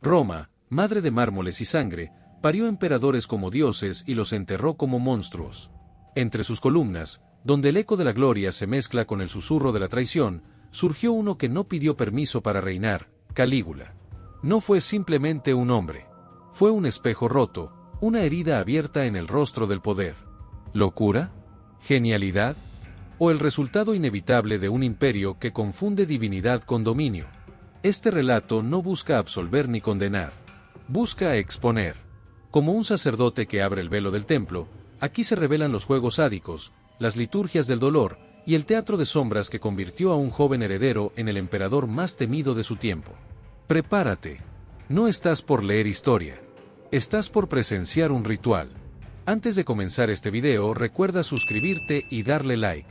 Roma, madre de mármoles y sangre, parió emperadores como dioses y los enterró como monstruos. Entre sus columnas, donde el eco de la gloria se mezcla con el susurro de la traición, surgió uno que no pidió permiso para reinar, Calígula. No fue simplemente un hombre. Fue un espejo roto, una herida abierta en el rostro del poder. ¿Locura? ¿Genialidad? ¿O el resultado inevitable de un imperio que confunde divinidad con dominio? Este relato no busca absolver ni condenar. Busca exponer. Como un sacerdote que abre el velo del templo, aquí se revelan los juegos sádicos, las liturgias del dolor, y el teatro de sombras que convirtió a un joven heredero en el emperador más temido de su tiempo. Prepárate. No estás por leer historia. Estás por presenciar un ritual. Antes de comenzar este video, recuerda suscribirte y darle like.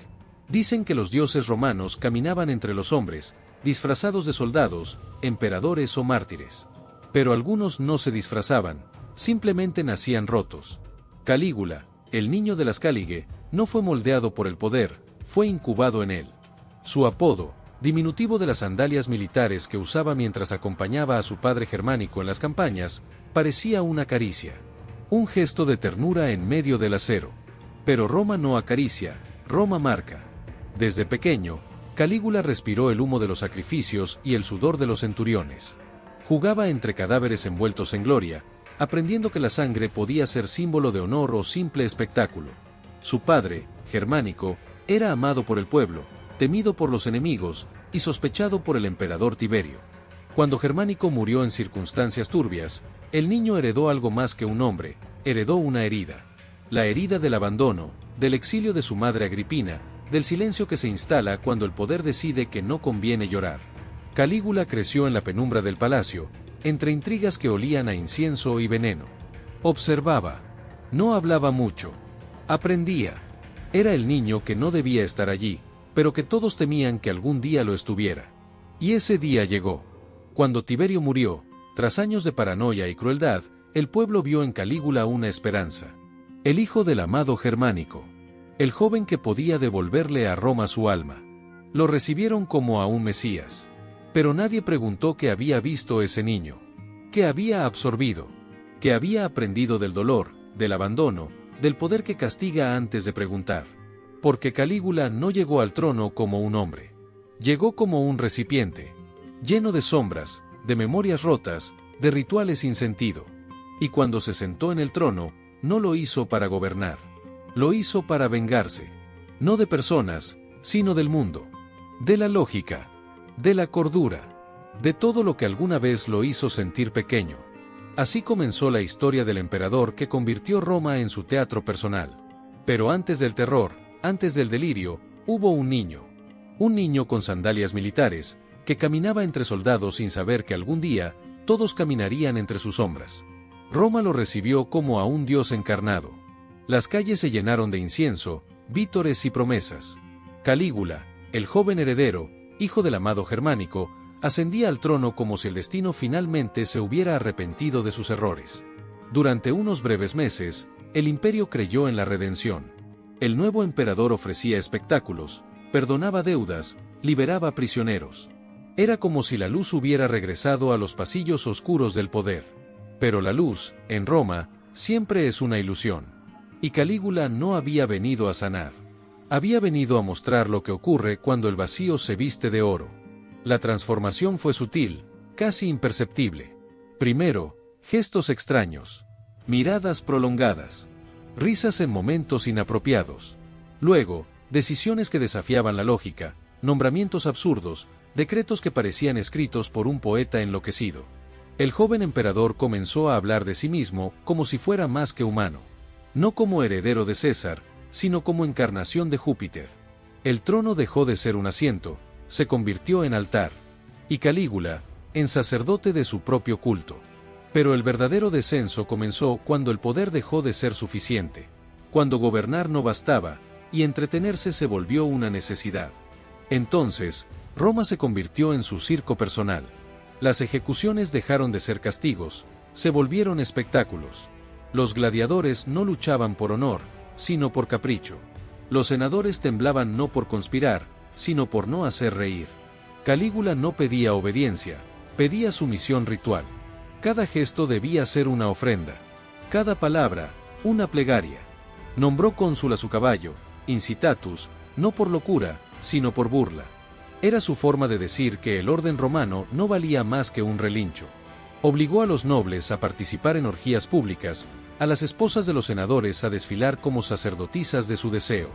Dicen que los dioses romanos caminaban entre los hombres, disfrazados de soldados, emperadores o mártires. Pero algunos no se disfrazaban, simplemente nacían rotos. Calígula, el niño de las Cálige, no fue moldeado por el poder, fue incubado en él. Su apodo, diminutivo de las sandalias militares que usaba mientras acompañaba a su padre Germánico en las campañas, parecía una caricia. Un gesto de ternura en medio del acero. Pero Roma no acaricia, Roma marca. Desde pequeño, Calígula respiró el humo de los sacrificios y el sudor de los centuriones. Jugaba entre cadáveres envueltos en gloria, aprendiendo que la sangre podía ser símbolo de honor o simple espectáculo. Su padre, Germánico, era amado por el pueblo, temido por los enemigos y sospechado por el emperador Tiberio. Cuando Germánico murió en circunstancias turbias, el niño heredó algo más que un nombre, heredó una herida. La herida del abandono, del exilio de su madre Agripina, del silencio que se instala cuando el poder decide que no conviene llorar. Calígula creció en la penumbra del palacio, entre intrigas que olían a incienso y veneno. Observaba. No hablaba mucho. Aprendía. Era el niño que no debía estar allí, pero que todos temían que algún día lo estuviera. Y ese día llegó. Cuando Tiberio murió, tras años de paranoia y crueldad, el pueblo vio en Calígula una esperanza. El hijo del amado Germánico. El joven que podía devolverle a Roma su alma. Lo recibieron como a un Mesías. Pero nadie preguntó qué había visto ese niño. ¿Qué había absorbido? ¿Qué había aprendido del dolor, del abandono, del poder que castiga antes de preguntar? Porque Calígula no llegó al trono como un hombre. Llegó como un recipiente. Lleno de sombras, de memorias rotas, de rituales sin sentido. Y cuando se sentó en el trono, no lo hizo para gobernar. Lo hizo para vengarse. No de personas, sino del mundo. De la lógica. De la cordura. De todo lo que alguna vez lo hizo sentir pequeño. Así comenzó la historia del emperador que convirtió Roma en su teatro personal. Pero antes del terror, antes del delirio, hubo un niño. Un niño con sandalias militares, que caminaba entre soldados sin saber que algún día, todos caminarían entre sus sombras. Roma lo recibió como a un dios encarnado. Las calles se llenaron de incienso, vítores y promesas. Calígula, el joven heredero, hijo del amado Germánico, ascendía al trono como si el destino finalmente se hubiera arrepentido de sus errores. Durante unos breves meses, el imperio creyó en la redención. El nuevo emperador ofrecía espectáculos, perdonaba deudas, liberaba prisioneros. Era como si la luz hubiera regresado a los pasillos oscuros del poder. Pero la luz, en Roma, siempre es una ilusión. Y Calígula no había venido a sanar. Había venido a mostrar lo que ocurre cuando el vacío se viste de oro. La transformación fue sutil, casi imperceptible. Primero, gestos extraños. Miradas prolongadas. Risas en momentos inapropiados. Luego, decisiones que desafiaban la lógica, nombramientos absurdos, decretos que parecían escritos por un poeta enloquecido. El joven emperador comenzó a hablar de sí mismo como si fuera más que humano. No como heredero de César, sino como encarnación de Júpiter. El trono dejó de ser un asiento, se convirtió en altar. Y Calígula, en sacerdote de su propio culto. Pero el verdadero descenso comenzó cuando el poder dejó de ser suficiente. Cuando gobernar no bastaba, y entretenerse se volvió una necesidad. Entonces, Roma se convirtió en su circo personal. Las ejecuciones dejaron de ser castigos, se volvieron espectáculos. Los gladiadores no luchaban por honor, sino por capricho. Los senadores temblaban no por conspirar, sino por no hacer reír. Calígula no pedía obediencia, pedía sumisión ritual. Cada gesto debía ser una ofrenda. Cada palabra, una plegaria. Nombró cónsul a su caballo, incitatus, no por locura, sino por burla. Era su forma de decir que el orden romano no valía más que un relincho. Obligó a los nobles a participar en orgías públicas, a las esposas de los senadores a desfilar como sacerdotisas de su deseo.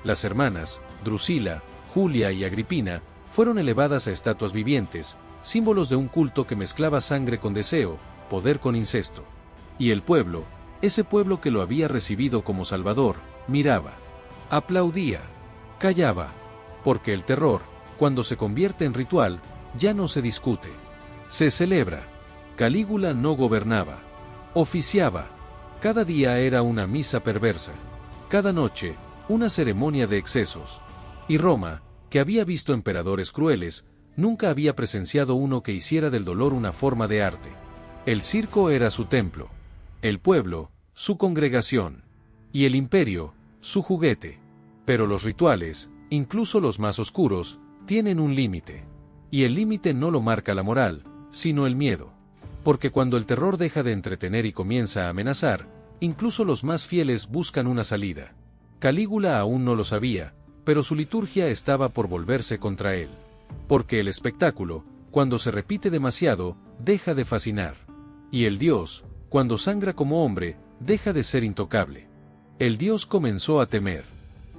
Las hermanas, Drusila, Julia y Agripina, fueron elevadas a estatuas vivientes, símbolos de un culto que mezclaba sangre con deseo, poder con incesto. Y el pueblo, ese pueblo que lo había recibido como Salvador, miraba, aplaudía, callaba, porque el terror, cuando se convierte en ritual, ya no se discute, se celebra. Calígula no gobernaba, oficiaba. Cada día era una misa perversa, cada noche, una ceremonia de excesos. Y Roma, que había visto emperadores crueles, nunca había presenciado uno que hiciera del dolor una forma de arte. El circo era su templo, el pueblo, su congregación, y el imperio, su juguete. Pero los rituales, incluso los más oscuros, tienen un límite. Y el límite no lo marca la moral, sino el miedo. Porque cuando el terror deja de entretener y comienza a amenazar, incluso los más fieles buscan una salida. Calígula aún no lo sabía, pero su liturgia estaba por volverse contra él. Porque el espectáculo, cuando se repite demasiado, deja de fascinar. Y el Dios, cuando sangra como hombre, deja de ser intocable. El Dios comenzó a temer.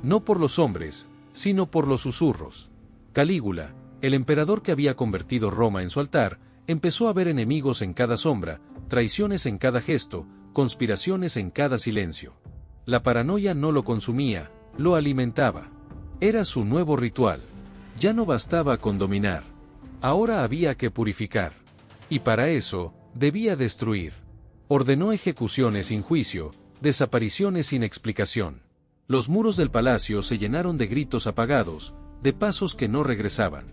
No por los hombres, sino por los susurros. Calígula, el emperador que había convertido Roma en su altar, empezó a ver enemigos en cada sombra, traiciones en cada gesto, conspiraciones en cada silencio. La paranoia no lo consumía, lo alimentaba. Era su nuevo ritual. Ya no bastaba con dominar. Ahora había que purificar. Y para eso, debía destruir. Ordenó ejecuciones sin juicio, desapariciones sin explicación. Los muros del palacio se llenaron de gritos apagados, de pasos que no regresaban.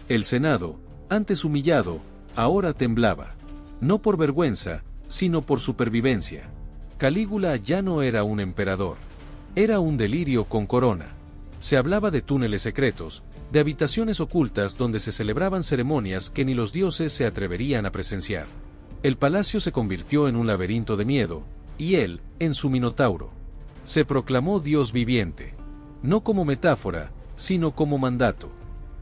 El Senado, antes humillado, ahora temblaba. No por vergüenza, sino por supervivencia. Calígula ya no era un emperador. Era un delirio con corona. Se hablaba de túneles secretos, de habitaciones ocultas donde se celebraban ceremonias que ni los dioses se atreverían a presenciar. El palacio se convirtió en un laberinto de miedo, y él, en su minotauro. Se proclamó Dios viviente. No como metáfora, sino como mandato.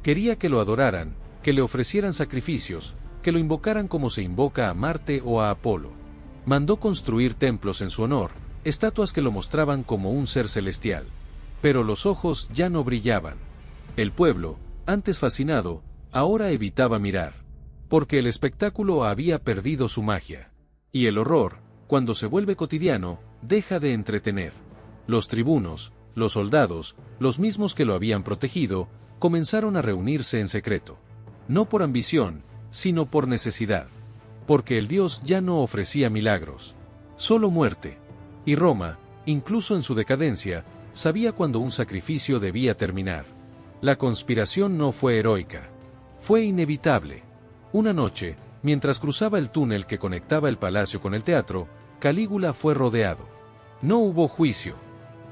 Quería que lo adoraran, que le ofrecieran sacrificios, que lo invocaran como se invoca a Marte o a Apolo. Mandó construir templos en su honor, estatuas que lo mostraban como un ser celestial. Pero los ojos ya no brillaban. El pueblo, antes fascinado, ahora evitaba mirar. Porque el espectáculo había perdido su magia. Y el horror, cuando se vuelve cotidiano, deja de entretener. Los tribunos, los soldados, los mismos que lo habían protegido, comenzaron a reunirse en secreto. No por ambición, sino por necesidad. Porque el Dios ya no ofrecía milagros. Solo muerte. Y Roma, incluso en su decadencia, sabía cuándo un sacrificio debía terminar. La conspiración no fue heroica. Fue inevitable. Una noche, mientras cruzaba el túnel que conectaba el palacio con el teatro, Calígula fue rodeado. No hubo juicio.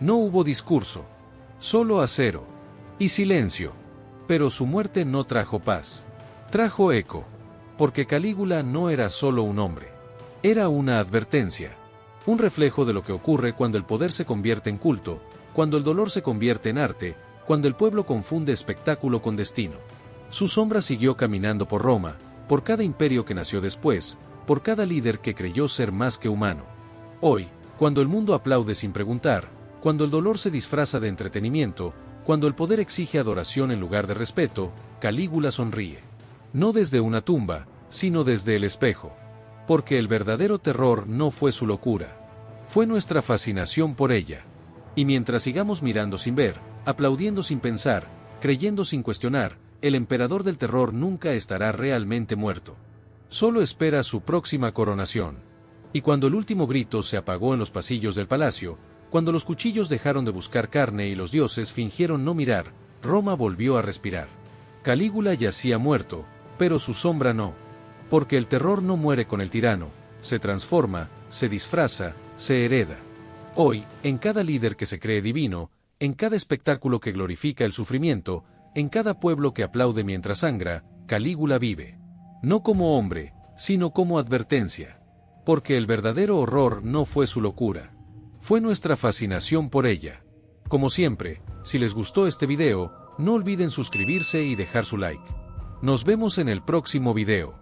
No hubo discurso. Solo acero. Y silencio. Pero su muerte no trajo paz. Trajo eco. Porque Calígula no era solo un hombre. Era una advertencia. Un reflejo de lo que ocurre cuando el poder se convierte en culto, cuando el dolor se convierte en arte, cuando el pueblo confunde espectáculo con destino. Su sombra siguió caminando por Roma, por cada imperio que nació después, por cada líder que creyó ser más que humano. Hoy, cuando el mundo aplaude sin preguntar, cuando el dolor se disfraza de entretenimiento, cuando el poder exige adoración en lugar de respeto, Calígula sonríe. No desde una tumba, sino desde el espejo. Porque el verdadero terror no fue su locura. Fue nuestra fascinación por ella. Y mientras sigamos mirando sin ver, aplaudiendo sin pensar, creyendo sin cuestionar, el emperador del terror nunca estará realmente muerto. Solo espera su próxima coronación. Y cuando el último grito se apagó en los pasillos del palacio, cuando los cuchillos dejaron de buscar carne y los dioses fingieron no mirar, Roma volvió a respirar. Calígula yacía muerto, pero su sombra no. Porque el terror no muere con el tirano, se transforma, se disfraza, se hereda. Hoy, en cada líder que se cree divino, en cada espectáculo que glorifica el sufrimiento, en cada pueblo que aplaude mientras sangra, Calígula vive. No como hombre, sino como advertencia. Porque el verdadero horror no fue su locura. Fue nuestra fascinación por ella. Como siempre, si les gustó este video, no olviden suscribirse y dejar su like. Nos vemos en el próximo video.